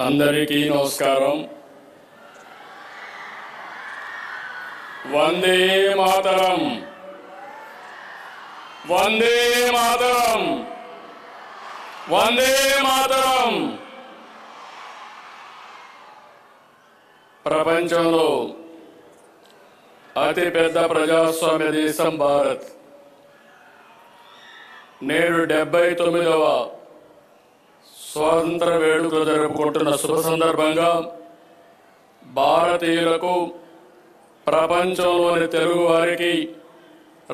అందరికీ నమస్కారం. వందే మాతరం, వందే మాతరం, వందే మాతరం. ప్రపంచంలో అతిపెద్ద ప్రజాస్వామ్య దేశం భారత్. నేడు 79వ స్వాతంత్ర వేడుకలు జరుపుకుంటున్న శుభ సందర్భంగా భారతీయులకు, ప్రపంచంలోని తెలుగు వారికి,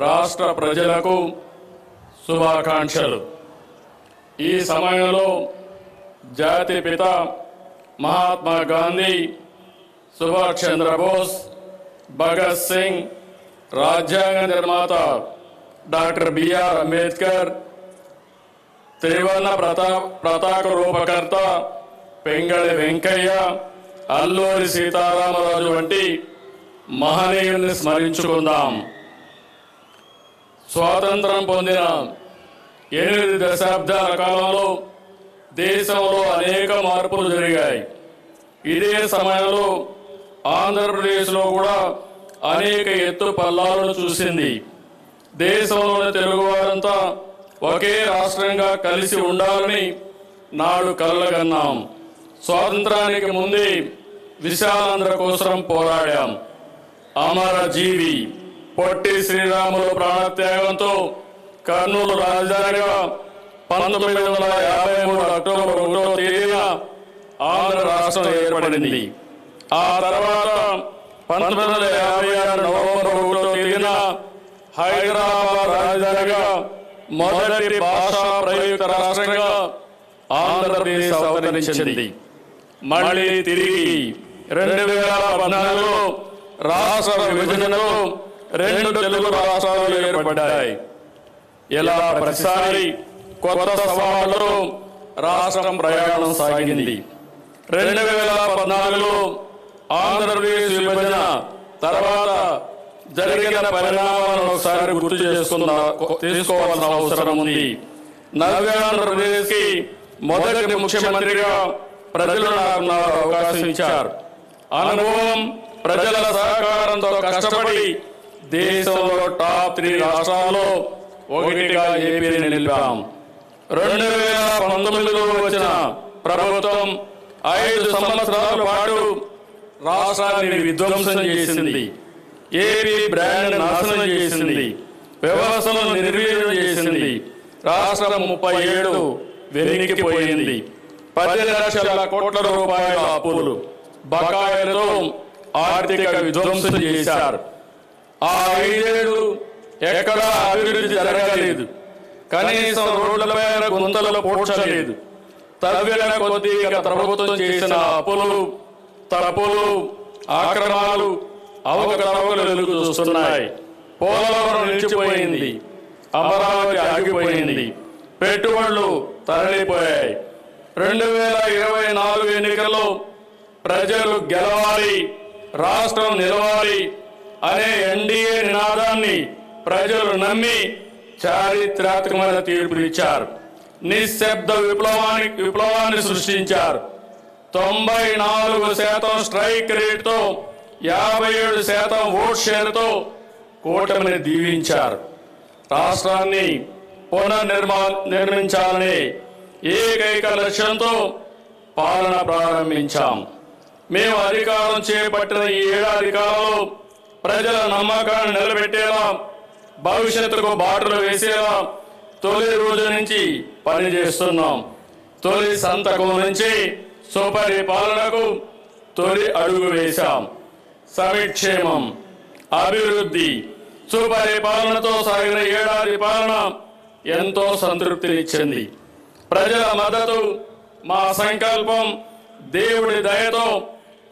రాష్ట్ర ప్రజలకు శుభాకాంక్షలు. ఈ సమయంలో జాతిపిత మహాత్మా గాంధీ, సుభాష్ చంద్రబోస్, భగత్ సింగ్, రాజ్యాంగ నిర్మాత డాక్టర్ బిఆర్ అంబేద్కర్, త్రివర్ణ పతాక రూపకర్త పెంగళి వెంకయ్య, అల్లూరి సీతారామరాజు వంటి మహనీయుల్ని స్మరించుకుందాం. స్వాతంత్రం పొందిన 8 దశాబ్దాల కాలంలో దేశంలో అనేక మార్పులు జరిగాయి. ఇదే సమయంలో ఆంధ్రప్రదేశ్లో కూడా అనేక ఎత్తు పల్లాలను చూసింది. దేశంలోని తెలుగువారంతా ఒకే రాష్ట్రంగా కలిసి ఉండాలని నాడు కలలుగన్నాం. స్వాతంత్రానికి ముందే విశాలాంధ్ర కోసం పోరాడాం. అమరజీవి పొట్టి శ్రీరాములు ప్రాణత్యాగంతో కర్నూలు రాజధానిగా 1953 అక్టోబర్ 1వ తేదీన ఆంధ్ర రాష్ట్రం ఏర్పడింది. ఆ తర్వాత 1956 నవంబర్ 1వ తేదీన హైదరాబాద్ రాజధానిగా మొదటి భాషా ప్రయుక్త రాష్ట్రంగా ఆంధ్రప్రదేశ్ అవతరించింది. మళ్ళీ తిరిగి 2014లో రాష్ట్ర విభజనలో 2 తెలుగు రాష్ట్రాలు ఏర్పడ్డాయి. ఇలా ప్రతిసారి కొత్త సవాళ్లతో రాష్ట్రం ప్రయాణం సాగింది. 2014లో ఆంధ్రప్రదేశ్ విభజన తర్వాత జరిగిన పరిణామాలను ఒకసారి గుర్తు తీసుకోవాల్సిన అవసరం ఉంది. నవ్యాంధ్రప్రదేశ్కి మొదటి ముఖ్యమంత్రిగా ప్రజలు నాకు అవకాశం ఇచ్చారు. అనుభవం, ప్రజల సహకారంతో కష్టపడి దేశంలో టాప్ 3 రాష్ట్రాల్లో ఒకటిగా ఏపీని నిలిపాం. 2019లో వచ్చిన ప్రభుత్వం 5 సంవత్సరాల పాటు రాష్ట్రాన్ని విధ్వంసం చేసింది. ఏపీ బ్రాండ్ నాశనం చేసింది. వ్యవస్థలను నిర్వీర్యం చేసింది. రాష్ట్రం 37 వెనక్కిపోయింది. 10 లక్షల కోట్ల రూపాయల అప్పులు, బకాయిలతో ఆర్థిక విధ్వంసం చేశారు. ఆ 5 ఏళ్ళు ఎక్కడా అభివృద్ధి జరగలేదు. కనీసం రోడ్లపై గుంతలు పూడ్చలేదు. తవ్విన కొద్దీ ప్రభుత్వం చేసిన అప్పులు, తప్పులు, ఆక్రమణలు, అవకతవకలు వెలుగు చూస్తున్నాయి. పోలవరం నిలిచిపోయింది. అమరావతి ఆగిపోయింది. పెట్టుబడులు తరలిపోయాయి. 2024 ఎన్నికల్లో ప్రజలు గెలవాలి, రాష్ట్రం నిలవాలి అనే ఎన్డీఏ నినాదాన్ని ప్రజలు నమ్మి చారిత్రాత్మకమైన తీర్పునిచ్చారు. నిశ్శబ్ద విప్లవాన్ని సృష్టించారు. 94% స్ట్రైక్ రేట్తో 57% ఓట్ షేర్తో కూటమిని దీవించారు. రాష్ట్రాన్ని పునర్నిర్మించాలనే ఏకైక లక్ష్యంతో పాలన ప్రారంభించాం. మేము అధికారం చేపట్టిన ఈ 7 ఏడాది కాలంలో ప్రజల నమ్మకాన్ని నిలబెట్టేలా, భవిష్యత్తుకు బాటలు వేసేలా తొలి రోజు నుంచి పనిచేస్తున్నాం. తొలి సంతకం నుంచి సుపరిపాలనకు తొలి అడుగు వేశాం. సంక్షేమం, అభివృద్ధి, సుపరిపాలనతో సాగిన 7 ఏడాది పాలన ఎంతో సంతృప్తినిచ్చింది. ప్రజల మద్దతు మా సంకల్పం. దేవుడి దయతో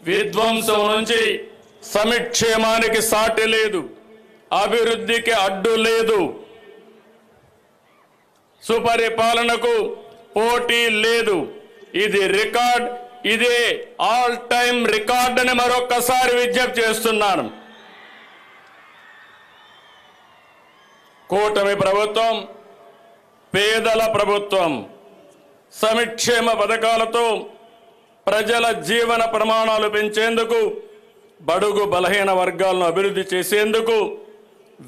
విధ్వంసం నుంచి సంక్షేమానికి సాటి లేదు, అభివృద్ధికి అడ్డు లేదు, సుపరిపాలనకు పోటీ లేదు. ఇది రికార్డ్. ఇదే ఆల్ టైమ్ రికార్డ్ అని మరొక్కసారి విజ్ఞప్తి చేస్తున్నాను. కూటమి ప్రభుత్వం పేదల ప్రభుత్వం. సంక్షేమ పథకాలతో ప్రజల జీవన ప్రమాణాలు పెంచేందుకు, బడుగు బలహీన వర్గాలను అభివృద్ధి చేసేందుకు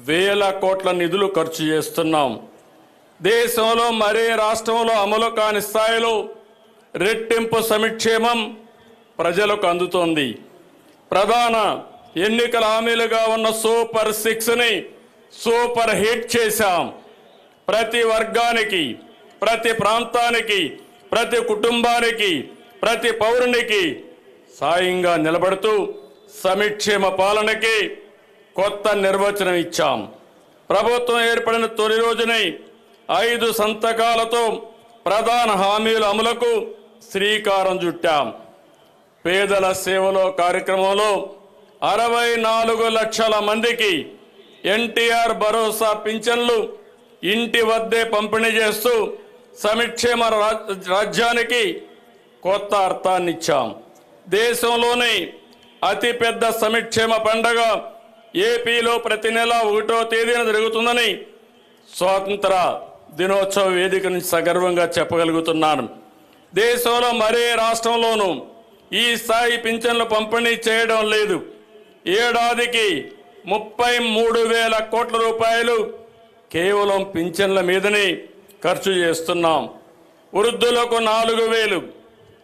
వేల కోట్ల నిధులు ఖర్చు చేస్తున్నాం. దేశంలో మరే రాష్ట్రంలో అమలు కాని స్థాయిలో రెట్టింపు సంక్షేమం ప్రజలకు అందుతోంది. ప్రధాన ఎన్నికల హామీలుగా ఉన్న సూపర్ 6ని సూపర్ హిట్ చేశాం. ప్రతి వర్గానికి, ప్రతి ప్రాంతానికి, ప్రతి కుటుంబానికి, ప్రతి పౌరునికి సాయంగా నిలబడుతూ సంక్షేమ పాలనకి కొత్త నిర్వచనం ఇచ్చాం. ప్రభుత్వం ఏర్పడిన తొలి రోజునే 5 సంతకాలతో ప్రధాన హామీల అమలుకు శ్రీకారం చుట్టాం. పేదల సేవలో కార్యక్రమంలో 64 లక్షల మందికి ఎన్టీఆర్ భరోసా పింఛన్లు ఇంటి వద్దే పంపిణీ చేస్తూ సంక్షేమ రాజ్యానికి కొత్త అర్థాన్ని ఇచ్చాం. దేశంలోనే అతిపెద్ద సంక్షేమ పండుగ ఏపీలో ప్రతి నెల 1వ తేదీన జరుగుతుందని స్వాతంత్ర దినోత్సవ వేదిక నుంచి సగర్వంగా చెప్పగలుగుతున్నాను. దేశంలో మరే రాష్ట్రంలోనూ ఈ స్థాయి పింఛన్లు పంపిణీ చేయడం లేదు. ఏడాదికి 33,000 కోట్ల రూపాయలు కేవలం పింఛన్ల మీదనే ఖర్చు చేస్తున్నాం. వృద్ధులకు 4,000,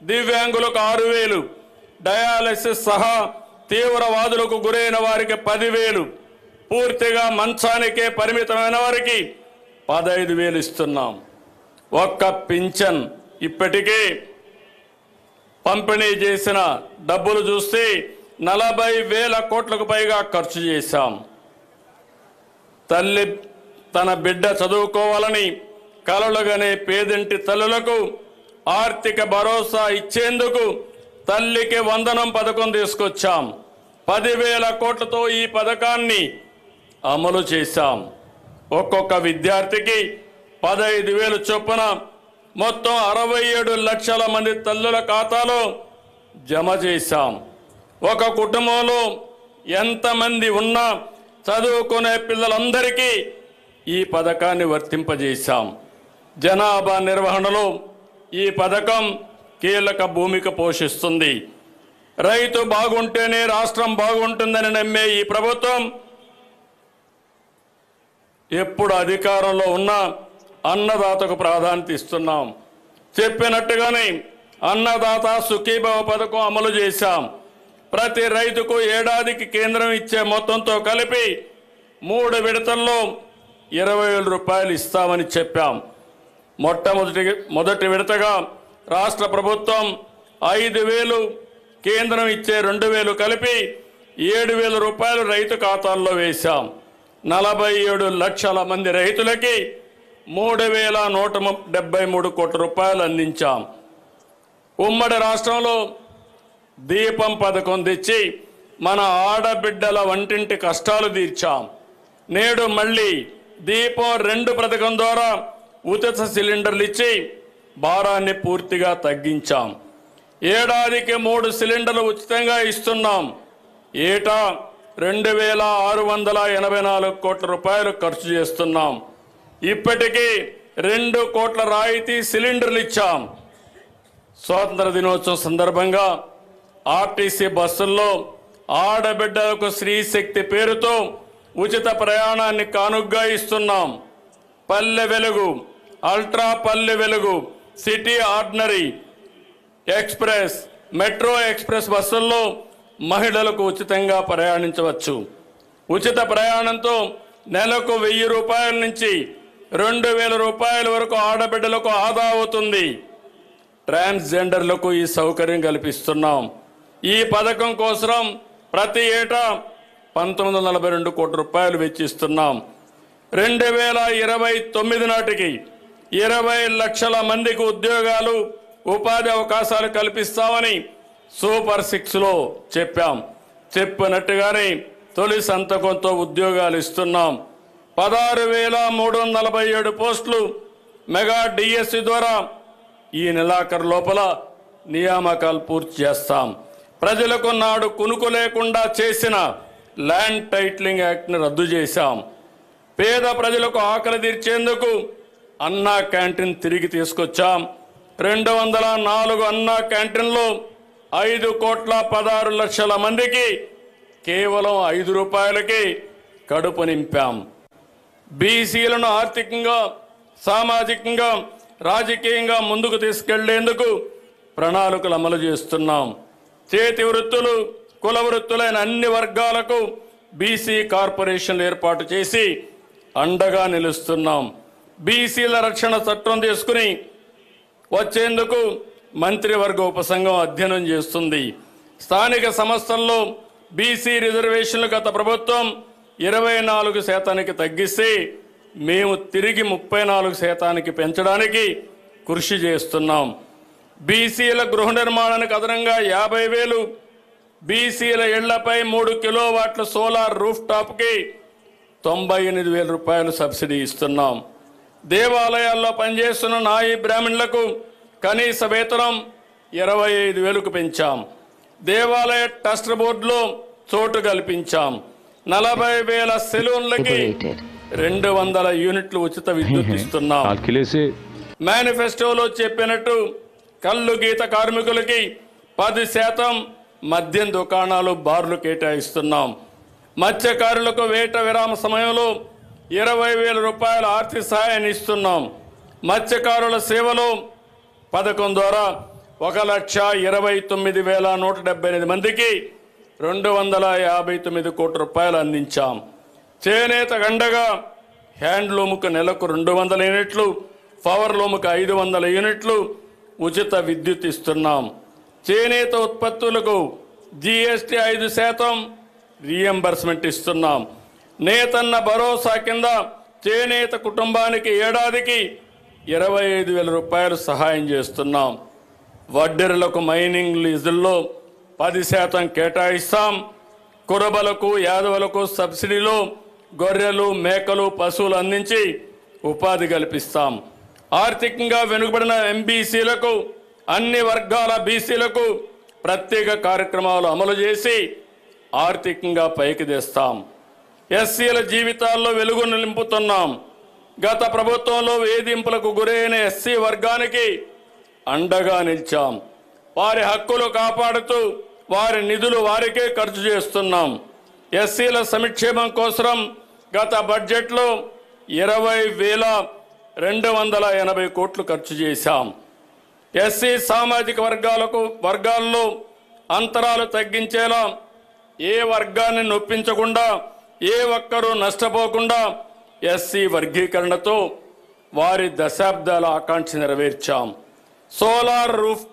దివ్యాంగులకు 6,000, డయాలసిస్ సహా తీవ్రవాదులకు గురైన వారికి 10,000, పూర్తిగా మంచానికే పరిమితమైన వారికి 15,000 ఇస్తున్నాం. ఒక్క పింఛన్ ఇప్పటికే పంపిణీ చేసిన డబ్బులు చూస్తే 40,000 కోట్లకు పైగా ఖర్చు చేశాం. తల్లి తన బిడ్డ చదువుకోవాలని కలలుగనే పేదింటి తల్లులకు ఆర్థిక భరోసా ఇచ్చేందుకు తల్లికి వందనం పథకం తీసుకొచ్చాం. 10,000 కోట్లతో ఈ పథకాన్ని అమలు చేశాం. ఒక్కొక్క విద్యార్థికి 15,000 చొప్పున మొత్తం 67 లక్షల మంది తల్లుల ఖాతాలో జమ చేశాం. ఒక కుటుంబంలో ఎంతమంది ఉన్నా చదువుకునే పిల్లలందరికీ ఈ పథకాన్ని వర్తింపజేశాం. జనాభా నిర్వహణలో ఈ పథకం కీలక భూమిక పోషిస్తుంది. రైతు బాగుంటేనే రాష్ట్రం బాగుంటుందని నమ్మే ఈ ప్రభుత్వం ఎప్పుడు అధికారంలో ఉన్నా అన్నదాతకు ప్రాధాన్యత ఇస్తున్నాం. చెప్పినట్టుగానే అన్నదాత సుఖీభవ పథకం అమలు చేశాం. ప్రతి రైతుకు ఏడాదికి కేంద్రం ఇచ్చే మొత్తంతో కలిపి 3 విడతల్లో 20,000 రూపాయలు ఇస్తామని చెప్పాం. మొదటి విడతగా రాష్ట్ర ప్రభుత్వం 5,000, కేంద్రం ఇచ్చే 2,000 కలిపి 7,000 రూపాయలు రైతు ఖాతాల్లో వేశాం. 47 లక్షల మంది రైతులకి 3,173 కోట్ల రూపాయలు అందించాం. ఉమ్మడి రాష్ట్రంలో దీపం పథకం తెచ్చి మన ఆడబిడ్డల వంటింటి కష్టాలు తీర్చాం. నేడు మళ్ళీ దీపం 2 పథకం ద్వారా ఉచిత సిలిండర్లు ఇచ్చి భారాన్ని పూర్తిగా తగ్గించాం. ఏడాదికి 3 సిలిండర్లు ఉచితంగా ఇస్తున్నాం. ఏటా 2,684 కోట్ల రూపాయలు ఖర్చు చేస్తున్నాం. ఇప్పటికీ 2 కోట్ల రాయితీ సిలిండర్లు ఇచ్చాం. స్వాతంత్ర దినోత్సవం సందర్భంగా ఆర్టీసీ బస్సుల్లో ఆడబిడ్డలకు స్త్రీశక్తి పేరుతో ఉచిత ప్రయాణాన్ని కానుగ్గా ఇస్తున్నాం. Palle Velugu, ultra Palle Velugu, city ordinary express, metro express బస్సుల్లో మహిళలకు ఉచితంగా ప్రయాణించవచ్చు. ఉచిత ప్రయాణంతో నెలకు 1,000 రూపాయల నుంచి 2,000 రూపాయల వరకు ఆడబిడ్డలకు ఆదా అవుతుంది. ట్రాన్స్జెండర్లకు ఈ సౌకర్యం కల్పిస్తున్నాం. ఈ పథకం కోసం ప్రతి ఏటా 1,942 కోట్ల రూపాయలు వెచ్చిస్తున్నాం. 2029 నాటికి 20 లక్షల మందికి ఉద్యోగాలు, ఉపాధి అవకాశాలు కల్పిస్తామని సూపర్ 6లో చెప్పాం. చెప్పినట్టుగానే తొలి సంతకంతో ఉద్యోగాలు ఇస్తున్నాం. 16,347 పోస్టులు మెగా డిఎస్సి ద్వారా ఈ నెలాఖరు లోపల నియామకాలు పూర్తి చేస్తాం. ప్రజలకు నాడు కునుకు లేకుండా చేసిన ల్యాండ్ టైటిలింగ్ యాక్ట్ని రద్దు చేశాం. పేద ప్రజలకు ఆకలి తీర్చేందుకు అన్నా క్యాంటీన్ తిరిగి తీసుకొచ్చాం. 204 అన్నా క్యాంటీన్లో 5,16,00,000 మందికి కేవలం 5 రూపాయలకి కడుపు నింపాం. బీసీలను ఆర్థికంగా, సామాజికంగా, రాజకీయంగా ముందుకు తీసుకెళ్లేందుకు ప్రణాళికలు అమలు చేస్తున్నాం. చేతి వృత్తులు, కుల వృత్తులైన అన్ని వర్గాలకు బీసీ కార్పొరేషన్లు ఏర్పాటు చేసి అండగా నిలుస్తున్నాం. బీసీల రక్షణ చట్టం తీసుకుని వచ్చేందుకు మంత్రివర్గ ఉపసంఘం అధ్యయనం చేస్తుంది. స్థానిక సంస్థల్లో బీసీ రిజర్వేషన్లు గత ప్రభుత్వం 24% తగ్గిస్తే మేము తిరిగి 34% పెంచడానికి కృషి చేస్తున్నాం. బీసీల గృహ నిర్మాణానికి అదనంగా 50,000, బీసీల ఇళ్లపై 3 కిలోవాట్ల సోలార్ రూఫ్ టాప్కి 98,000 రూపాయలు సబ్సిడీ ఇస్తున్నాం. దేవాలయాల్లో పనిచేస్తున్న నాయి బ్రాహ్మణులకు కనీస వేతనం 25,000కు పెంచాం. దేవాలయ ట్రస్ట్ బోర్డులో చోటు కల్పించాం. 40,000 సెలూన్లకి 200 యూనిట్లు ఉచిత విద్యుత్ ఇస్తున్నాం. మేనిఫెస్టోలో చెప్పినట్టు కల్లు గీత కార్మికులకి 10% మద్యం దుకాణాలు, బార్లు కేటాయిస్తున్నాం. మత్స్యకారులకు వేట విరామ సమయంలో 20,000 రూపాయల ఆర్థిక సహాయాన్ని ఇస్తున్నాం. మత్స్యకారుల సేవలో పథకం ద్వారా 1,29,178 మందికి 259 కోట్ల రూపాయలు అందించాం. చేనేత గండగా హ్యాండ్లూముకు నెలకు 200 యూనిట్లు, పవర్ లూముకు 500 యూనిట్లు ఉచిత విద్యుత్ ఇస్తున్నాం. చేనేత ఉత్పత్తులకు జీఎస్టీ 5% రీఎంబర్స్మెంట్ ఇస్తున్నాం. నేతన్న భరోసా కింద చేనేత కుటుంబానికి ఏడాదికి 25,000 రూపాయలు సహాయం చేస్తున్నాం. వడ్డెరులకు మైనింగ్ లీజుల్లో 10% కేటాయిస్తాం. కురబలకు, యాదవులకు సబ్సిడీలో గొర్రెలు, మేకలు, పశువులు అందించి ఉపాధి కల్పిస్తాం. ఆర్థికంగా వెనుకబడిన ఎంబీసీలకు, అన్ని వర్గాల బీసీలకు ప్రత్యేక కార్యక్రమాలు అమలు చేసి ఆర్థికంగా పైకి తెస్తాం. ఎస్సీల జీవితాల్లో వెలుగును నింపుతున్నాం. గత ప్రభుత్వంలో వేధింపులకు గురైన ఎస్సీ వర్గానికి అండగా నిలిచాం. వారి హక్కులు కాపాడుతూ వారి నిధులు వారికే ఖర్చు చేస్తున్నాం. ఎస్సీల సంక్షేమం కోసం గత బడ్జెట్లో 20,280 కోట్లు ఖర్చు చేశాం. ఎస్సీ సామాజిక వర్గాల్లో అంతరాలు తగ్గించేలా, ఏ వర్గాన్ని నొప్పించకుండా, ఏ ఒక్కరూ నష్టపోకుండా ఎస్సీ వర్గీకరణతో వారి దశాబ్దాల ఆకాంక్ష నెరవేర్చాం. Solar roof